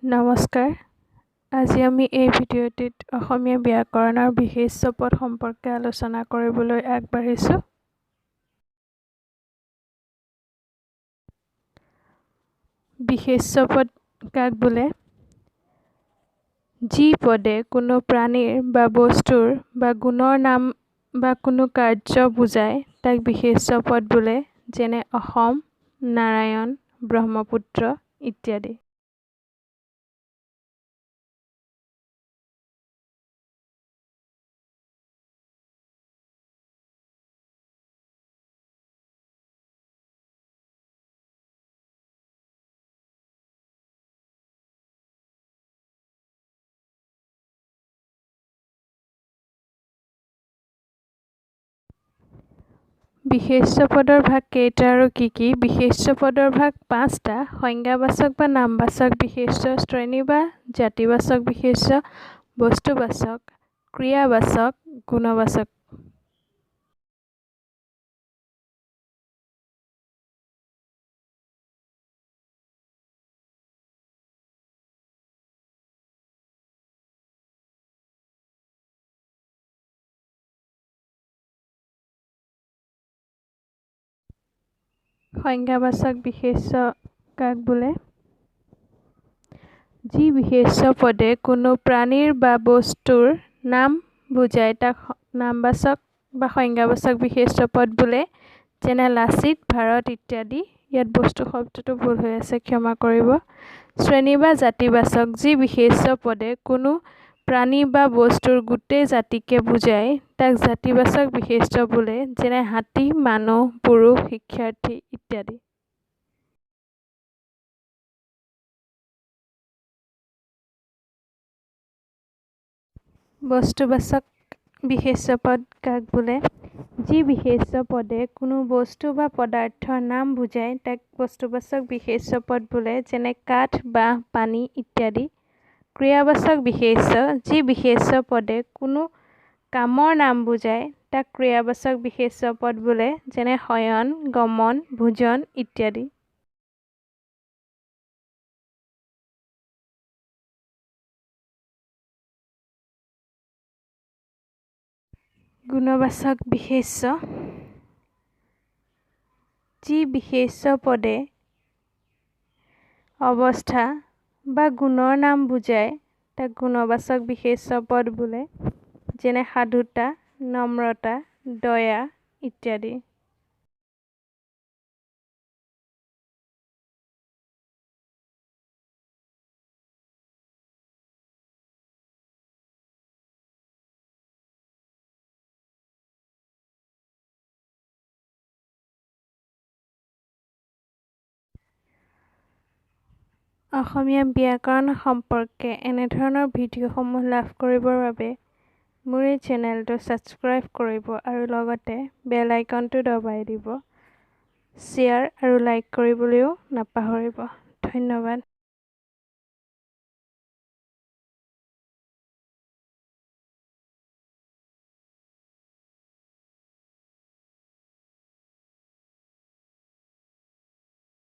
নমস্কাৰ। আজি আমি এই ভিডিঅ'টিত অসমীয়া ব্যাকৰণৰ বিশেষ্য পদ সম্পৰ্কে আলোচনা কৰিবলৈ আগবাঢ়িছোঁ। বিশেষ্য পদ কাক বোলে? যি পদে কোনো প্ৰাণীৰ বা বস্তুৰ বা গুণৰ নাম বা কোনো কাৰ্য বুজায় তাক বিশেষ্য পদ বোলে, যেনে অসম, নাৰায়ণ, ব্ৰহ্মপুত্ৰ ইত্যাদি। বিশেষ্য পদৰ ভাগ কেইটা আৰু কি কি? বিশেষ্য পদৰ ভাগ ৫টা: সংজ্ঞাবাচক বা নামবাচক বিশেষ্য, শ্ৰেণী বা জাতিবাচক বিশেষ্য, বস্তুবাচক, ক্ৰিয়াবাচক, গুণবাচক। সংজ্ঞাবাচক বিশেষ্য কাক বোলে? যি বিশেষ্য পদে কোনো প্ৰাণীৰ বা বস্তুৰ নাম বুজায় তাক নামবাচক বা সংজ্ঞাবাচক বিশেষ্য পদ বোলে, যেনে লাচিত, ভাৰত ইত্যাদি। ইয়াত বস্তু শব্দটো ভুল হৈ আছে, ক্ষমা কৰিব। শ্ৰেণী বা জাতিবাচক: যি বিশেষ্য পদে কোনো প্ৰাণী বা বস্তুৰ গোটেই জাতিকে বুজায় তাক জাতিবাচক বিশেষ্য বোলে, যেনে হাতী, মানুহ, পুৰুষ, শিক্ষাৰ্থী ইত্যাদি। বস্তুবাচক বিশেষ্য পদ কাক বোলে? যি বিশেষ্য পদে কোনো বস্তু বা পদাৰ্থৰ নাম বুজায় তাক বস্তুবাচক বিশেষ্য পদ বোলে, যেনে কাঠ, বাঁহ, পানী ইত্যাদি। ক্ৰিয়াবাচক বিশেষ্য: যি বিশেষ্য পদে কোনো কামৰ নাম বুজায় তাক ক্ৰিয়াবাচক বিশেষ্য পদ বোলে, যেনে শয়ন, গমন, ভোজন ইত্যাদি। গুণবাচক বিশেষ্য: যি বিশেষ্য পদে অৱস্থা বা গুণৰ নাম বুজায় তাক গুণবাচক বিশেষ্য পদ বোলে, যেনে সাধুতা, নম্ৰতা, দয়া ইত্যাদি। অসমীয়া ব্যাকৰণ সম্পৰ্কে এনেধৰণৰ ভিডিঅ'সমূহ লাভ কৰিবৰ বাবে মোৰ এই চেনেলটো ছাবস্ক্ৰাইব কৰিব আৰু লগতে বেল আইকনটো দবাই দিব। শ্বেয়াৰ আৰু লাইক কৰিবলৈও নাপাহৰিব। ধন্যবাদ।